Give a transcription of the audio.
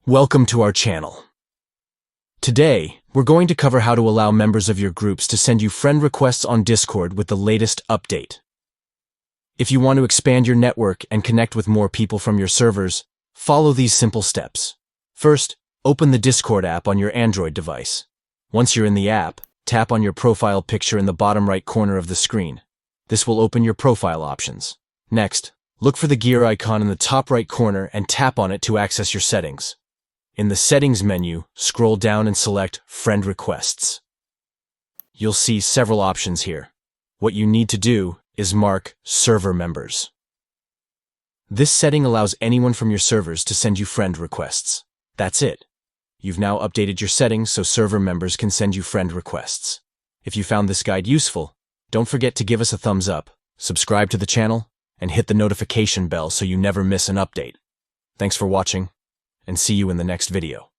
Welcome to our channel. Today, we're going to cover how to allow members of your groups to send you friend requests on Discord with the latest update. If you want to expand your network and connect with more people from your servers, follow these simple steps. First, open the Discord app on your Android device. Once you're in the app, tap on your profile picture in the bottom right corner of the screen. This will open your profile options. Next, look for the gear icon in the top right corner and tap on it to access your settings. In the Settings menu, scroll down and select Friend Requests. You'll see several options here. What you need to do is mark Server Members. This setting allows anyone from your servers to send you friend requests. That's it. You've now updated your settings so server members can send you friend requests. If you found this guide useful, don't forget to give us a thumbs up, subscribe to the channel, and hit the notification bell so you never miss an update. Thanks for watching, and see you in the next video.